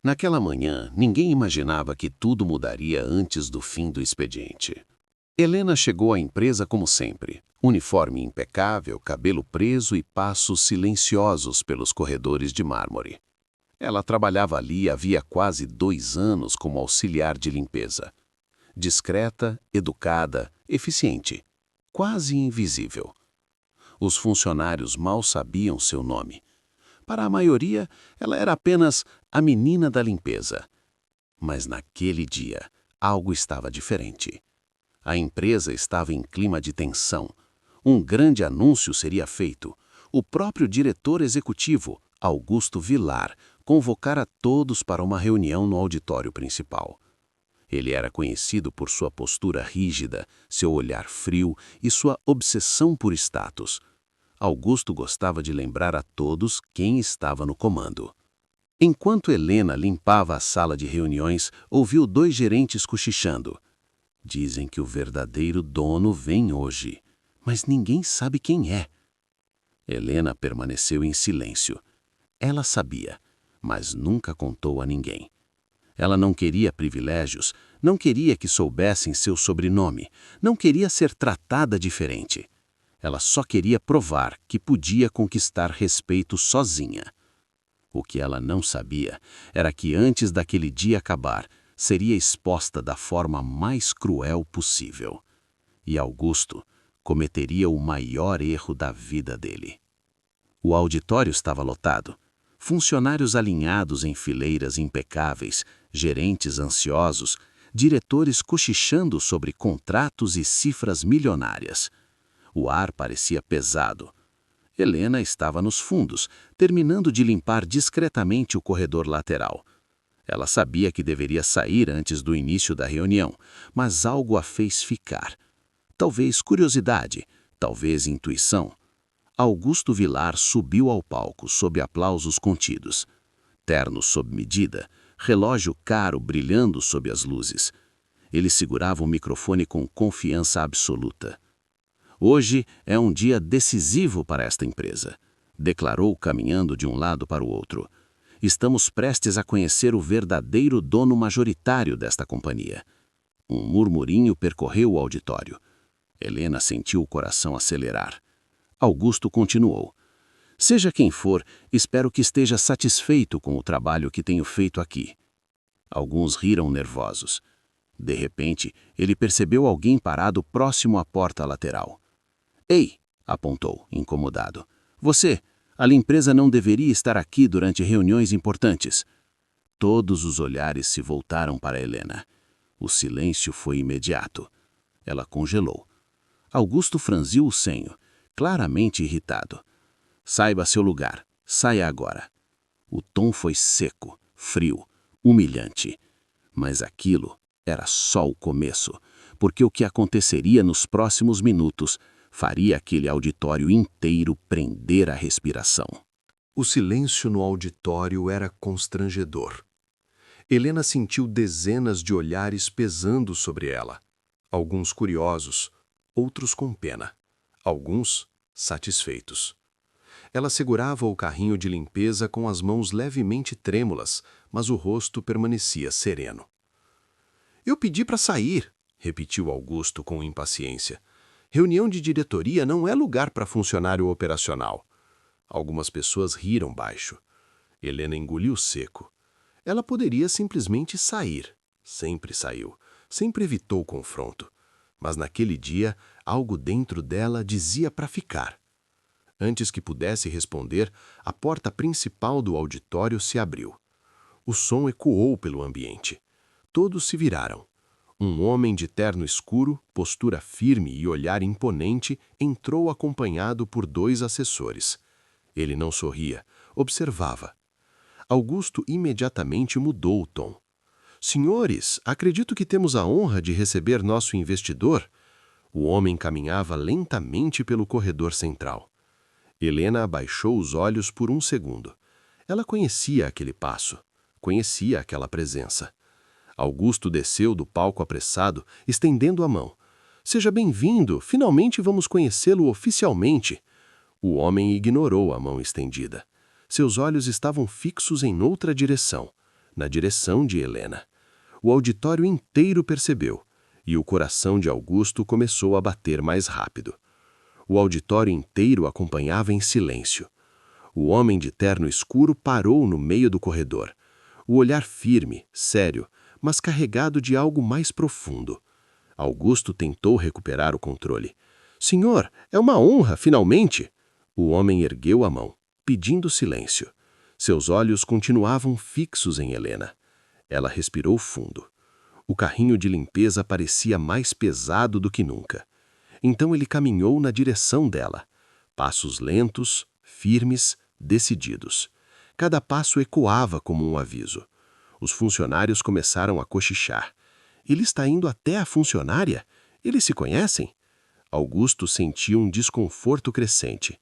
Naquela manhã, ninguém imaginava que tudo mudaria antes do fim do expediente. Helena chegou à empresa como sempre, uniforme impecável, cabelo preso e passos silenciosos pelos corredores de mármore. Ela trabalhava ali havia quase 2 anos como auxiliar de limpeza. Discreta, educada, eficiente, quase invisível. Os funcionários mal sabiam seu nome. Para a maioria, ela era apenas a menina da limpeza. Mas naquele dia, algo estava diferente. A empresa estava em clima de tensão. Um grande anúncio seria feito. O próprio diretor executivo, Augusto Vilar, convocara todos para uma reunião no auditório principal. Ele era conhecido por sua postura rígida, seu olhar frio e sua obsessão por status. Augusto gostava de lembrar a todos quem estava no comando. Enquanto Helena limpava a sala de reuniões, ouviu 2 gerentes cochichando. Dizem que o verdadeiro dono vem hoje, mas ninguém sabe quem é. Helena permaneceu em silêncio. Ela sabia, mas nunca contou a ninguém. Ela não queria privilégios, não queria que soubessem seu sobrenome, não queria ser tratada diferente. Ela só queria provar que podia conquistar respeito sozinha. O que ela não sabia era que antes daquele dia acabar, seria exposta da forma mais cruel possível. E Augusto cometeria o maior erro da vida dele. O auditório estava lotado. Funcionários alinhados em fileiras impecáveis, gerentes ansiosos, diretores cochichando sobre contratos e cifras milionárias. O ar parecia pesado. Helena estava nos fundos, terminando de limpar discretamente o corredor lateral. Ela sabia que deveria sair antes do início da reunião, mas algo a fez ficar. Talvez curiosidade, talvez intuição. Augusto Vilar subiu ao palco sob aplausos contidos. Terno sob medida, relógio caro brilhando sob as luzes. Ele segurava o microfone com confiança absoluta. Hoje é um dia decisivo para esta empresa, declarou caminhando de um lado para o outro. Estamos prestes a conhecer o verdadeiro dono majoritário desta companhia. Um murmurinho percorreu o auditório. Helena sentiu o coração acelerar. Augusto continuou. Seja quem for, espero que esteja satisfeito com o trabalho que tenho feito aqui. Alguns riram nervosos. De repente, ele percebeu alguém parado próximo à porta lateral. Ei, apontou, incomodado. Você, a limpeza não deveria estar aqui durante reuniões importantes. Todos os olhares se voltaram para Helena. O silêncio foi imediato. Ela congelou. Augusto franziu o senho, claramente irritado. Saiba seu lugar. Saia agora. O tom foi seco, frio, humilhante. Mas aquilo era só o começo, porque o que aconteceria nos próximos minutos faria aquele auditório inteiro prender a respiração. O silêncio no auditório era constrangedor. Helena sentiu dezenas de olhares pesando sobre ela. Alguns curiosos, outros com pena. Alguns satisfeitos. Ela segurava o carrinho de limpeza com as mãos levemente trêmulas, mas o rosto permanecia sereno. Eu pedi para sair, repetiu Augusto com impaciência. Reunião de diretoria não é lugar para funcionário operacional. Algumas pessoas riram baixo. Helena engoliu seco. Ela poderia simplesmente sair. Sempre saiu. Sempre evitou o confronto. Mas naquele dia, algo dentro dela dizia para ficar. Antes que pudesse responder, a porta principal do auditório se abriu. O som ecoou pelo ambiente. Todos se viraram. Um homem de terno escuro, postura firme e olhar imponente entrou acompanhado por 2 assessores. Ele não sorria, observava. Augusto imediatamente mudou o tom. Senhores, acredito que temos a honra de receber nosso investidor. O homem caminhava lentamente pelo corredor central. Helena abaixou os olhos por um segundo. Ela conhecia aquele passo, conhecia aquela presença. Augusto desceu do palco apressado, estendendo a mão. Seja bem-vindo, finalmente vamos conhecê-lo oficialmente. O homem ignorou a mão estendida. Seus olhos estavam fixos em outra direção. na direção de Helena. O auditório inteiro percebeu, e o coração de Augusto começou a bater mais rápido. O auditório inteiro acompanhava em silêncio. O homem de terno escuro parou no meio do corredor. O olhar firme, sério, mas carregado de algo mais profundo. Augusto tentou recuperar o controle. "Senhor, é uma honra, finalmente!" O homem ergueu a mão, pedindo silêncio. Seus olhos continuavam fixos em Helena. Ela respirou fundo. O carrinho de limpeza parecia mais pesado do que nunca. Então ele caminhou na direção dela. Passos lentos, firmes, decididos. Cada passo ecoava como um aviso. Os funcionários começaram a cochichar. Ele está indo até a funcionária? Eles se conhecem? Augusto sentiu um desconforto crescente.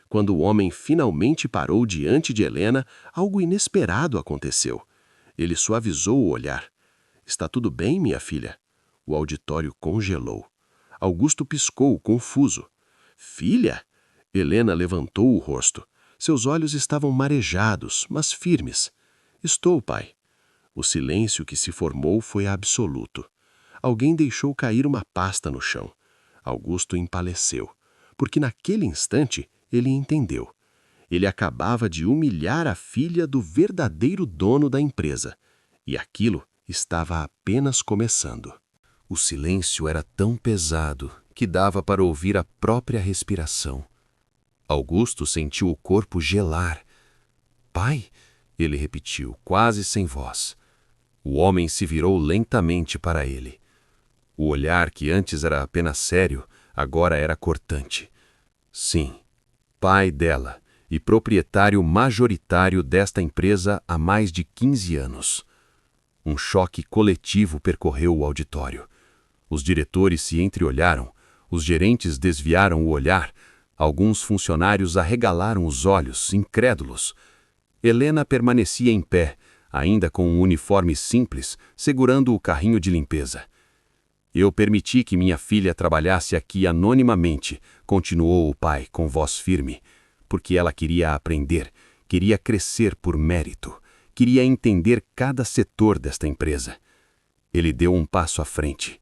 Quando o homem finalmente parou diante de Helena, algo inesperado aconteceu. Ele suavizou o olhar. "Está tudo bem, minha filha?" O auditório congelou. Augusto piscou, confuso. "Filha?" Helena levantou o rosto. Seus olhos estavam marejados, mas firmes. "Estou, pai." O silêncio que se formou foi absoluto. Alguém deixou cair uma pasta no chão. Augusto empaleceu, porque naquele instante ele entendeu. Ele acabava de humilhar a filha do verdadeiro dono da empresa. E aquilo estava apenas começando. O silêncio era tão pesado que dava para ouvir a própria respiração. Augusto sentiu o corpo gelar. "Pai?" ele repetiu, quase sem voz. O homem se virou lentamente para ele. O olhar, que antes era apenas sério, agora era cortante. Sim, pai dela e proprietário majoritário desta empresa há mais de 15 anos. Um choque coletivo percorreu o auditório. Os diretores se entreolharam, os gerentes desviaram o olhar, alguns funcionários arregalaram os olhos, incrédulos. Helena permanecia em pé, ainda com um uniforme simples, segurando o carrinho de limpeza. "Eu permiti que minha filha trabalhasse aqui anonimamente", continuou o pai com voz firme, "porque ela queria aprender, queria crescer por mérito, queria entender cada setor desta empresa." Ele deu um passo à frente.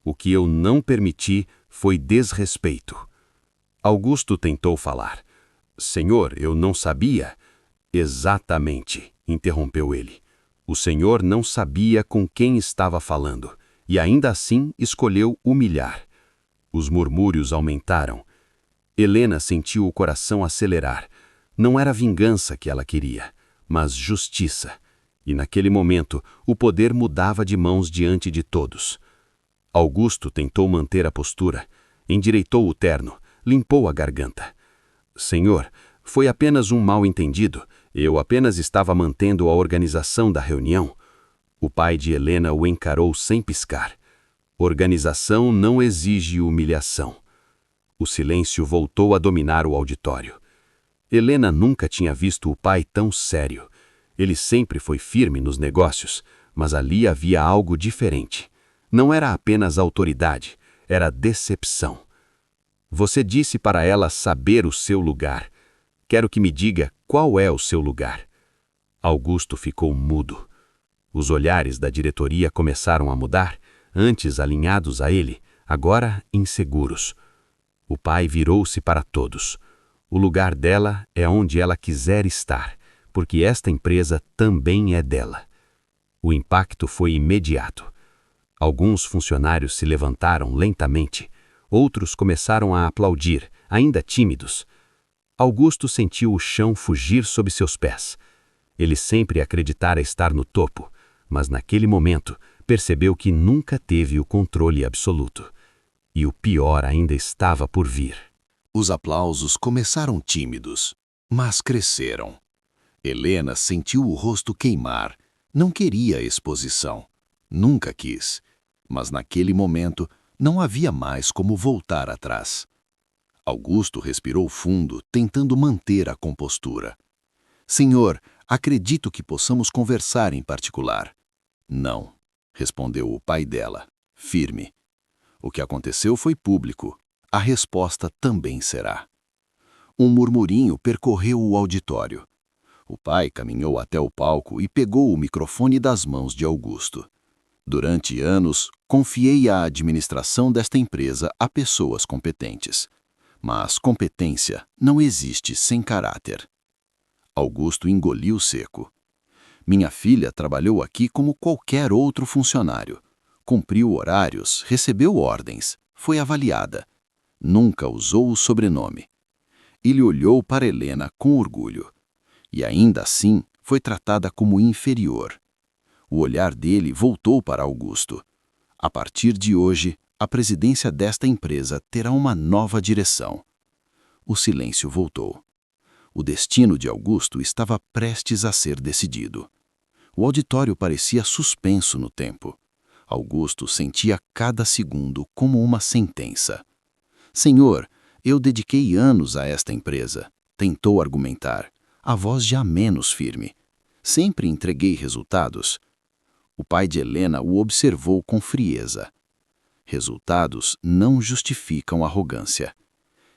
"O que eu não permiti foi desrespeito." Augusto tentou falar. "Senhor, eu não sabia." "Exatamente", interrompeu ele. "O senhor não sabia com quem estava falando, e ainda assim escolheu humilhar." Os murmúrios aumentaram. Helena sentiu o coração acelerar. Não era vingança que ela queria, mas justiça. E naquele momento, o poder mudava de mãos diante de todos. Augusto tentou manter a postura, endireitou o terno, limpou a garganta. "Senhor, foi apenas um mal-entendido. Eu apenas estava mantendo a organização da reunião." O pai de Helena o encarou sem piscar. "Organização não exige humilhação." O silêncio voltou a dominar o auditório. Helena nunca tinha visto o pai tão sério. Ele sempre foi firme nos negócios, mas ali havia algo diferente. Não era apenas autoridade, era decepção. "Você disse para ela saber o seu lugar. Quero que me diga qual é o seu lugar." Augusto ficou mudo. Os olhares da diretoria começaram a mudar, antes alinhados a ele, agora inseguros. O pai virou-se para todos. "O lugar dela é onde ela quiser estar, porque esta empresa também é dela." O impacto foi imediato. Alguns funcionários se levantaram lentamente, outros começaram a aplaudir, ainda tímidos. Augusto sentiu o chão fugir sob seus pés. Ele sempre acreditara estar no topo, mas naquele momento percebeu que nunca teve o controle absoluto. E o pior ainda estava por vir. Os aplausos começaram tímidos, mas cresceram. Helena sentiu o rosto queimar. Não queria exposição. Nunca quis. Mas naquele momento não havia mais como voltar atrás. Augusto respirou fundo, tentando manter a compostura. "Senhor, acredito que possamos conversar em particular." "Não", respondeu o pai dela, firme. "O que aconteceu foi público. A resposta também será." Um murmurinho percorreu o auditório. O pai caminhou até o palco e pegou o microfone das mãos de Augusto. Durante anos, confiei a administração desta empresa a pessoas competentes. Mas competência não existe sem caráter. Augusto engoliu seco. Minha filha trabalhou aqui como qualquer outro funcionário. Cumpriu horários, recebeu ordens, foi avaliada. Nunca usou o sobrenome. Ele olhou para Helena com orgulho. E ainda assim foi tratada como inferior. O olhar dele voltou para Augusto. A partir de hoje, a presidência desta empresa terá uma nova direção. O silêncio voltou. O destino de Augusto estava prestes a ser decidido. O auditório parecia suspenso no tempo. Augusto sentia cada segundo como uma sentença. Senhor, eu dediquei anos a esta empresa, tentou argumentar, a voz já menos firme. Sempre entreguei resultados. O pai de Helena o observou com frieza. Resultados não justificam arrogância.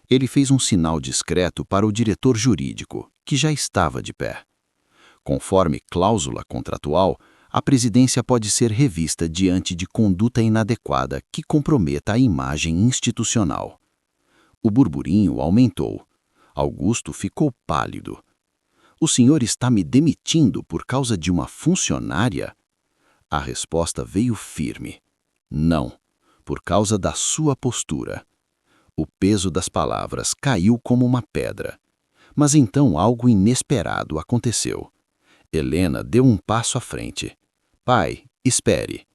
Ele fez um sinal discreto para o diretor jurídico, que já estava de pé. Conforme cláusula contratual, a presidência pode ser revista diante de conduta inadequada que comprometa a imagem institucional. O burburinho aumentou. Augusto ficou pálido. O senhor está me demitindo por causa de uma funcionária? A resposta veio firme. Não, por causa da sua postura. O peso das palavras caiu como uma pedra. Mas então algo inesperado aconteceu. Helena deu um passo à frente. Pai, espere.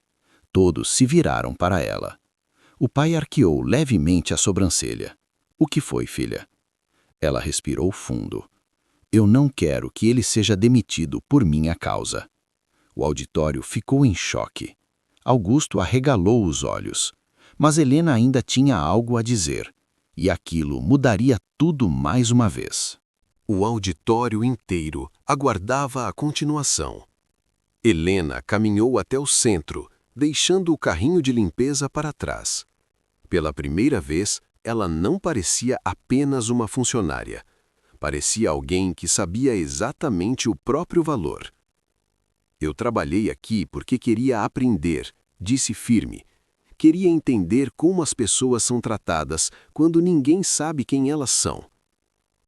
Todos se viraram para ela. O pai arqueou levemente a sobrancelha. O que foi, filha? Ela respirou fundo. Eu não quero que ele seja demitido por minha causa. O auditório ficou em choque. Augusto arregalou os olhos. Mas Helena ainda tinha algo a dizer. E aquilo mudaria tudo mais uma vez. O auditório inteiro aguardava a continuação. Helena caminhou até o centro, deixando o carrinho de limpeza para trás. Pela primeira vez, ela não parecia apenas uma funcionária. Parecia alguém que sabia exatamente o próprio valor. Eu trabalhei aqui porque queria aprender, disse firme. Queria entender como as pessoas são tratadas quando ninguém sabe quem elas são.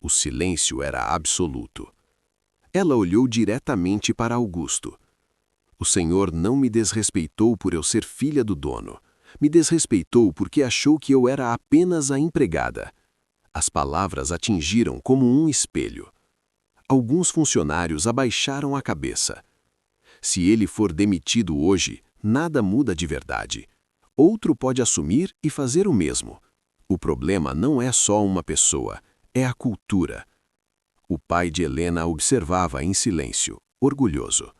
O silêncio era absoluto. Ela olhou diretamente para Augusto. O senhor não me desrespeitou por eu ser filha do dono. Me desrespeitou porque achou que eu era apenas a empregada. As palavras atingiram como um espelho. Alguns funcionários abaixaram a cabeça. Se ele for demitido hoje, nada muda de verdade. Outro pode assumir e fazer o mesmo. O problema não é só uma pessoa, é a cultura. O pai de Helena observava em silêncio, orgulhoso.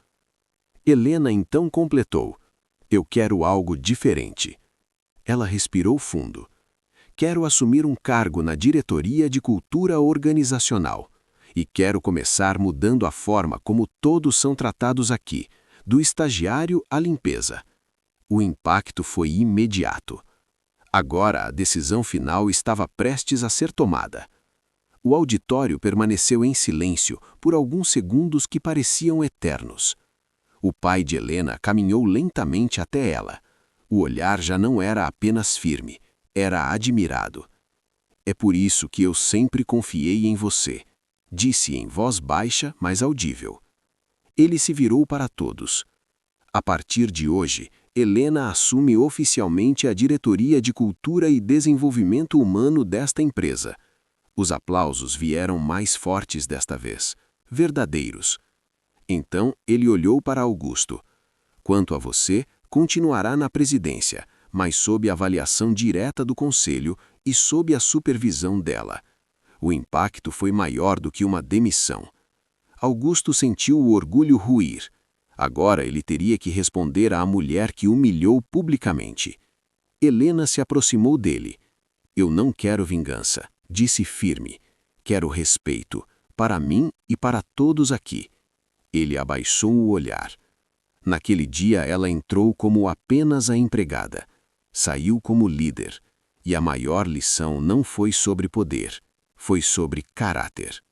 Helena então completou: eu quero algo diferente. Ela respirou fundo. Quero assumir um cargo na diretoria de cultura organizacional. E quero começar mudando a forma como todos são tratados aqui, do estagiário à limpeza. O impacto foi imediato. Agora a decisão final estava prestes a ser tomada. O auditório permaneceu em silêncio por alguns segundos que pareciam eternos. O pai de Helena caminhou lentamente até ela. O olhar já não era apenas firme, era admirado. É por isso que eu sempre confiei em você, disse em voz baixa, mas audível. Ele se virou para todos. A partir de hoje, Helena assume oficialmente a diretoria de Cultura e Desenvolvimento Humano desta empresa. Os aplausos vieram mais fortes desta vez, verdadeiros. Então ele olhou para Augusto. Quanto a você, continuará na presidência, mas sob a avaliação direta do conselho e sob a supervisão dela. O impacto foi maior do que uma demissão. Augusto sentiu o orgulho ruir. Agora ele teria que responder à mulher que humilhou publicamente. Helena se aproximou dele. Eu não quero vingança, disse firme. Quero respeito, para mim e para todos aqui. Ele abaixou o olhar. Naquele dia ela entrou como apenas a empregada. Saiu como líder. E a maior lição não foi sobre poder, foi sobre caráter.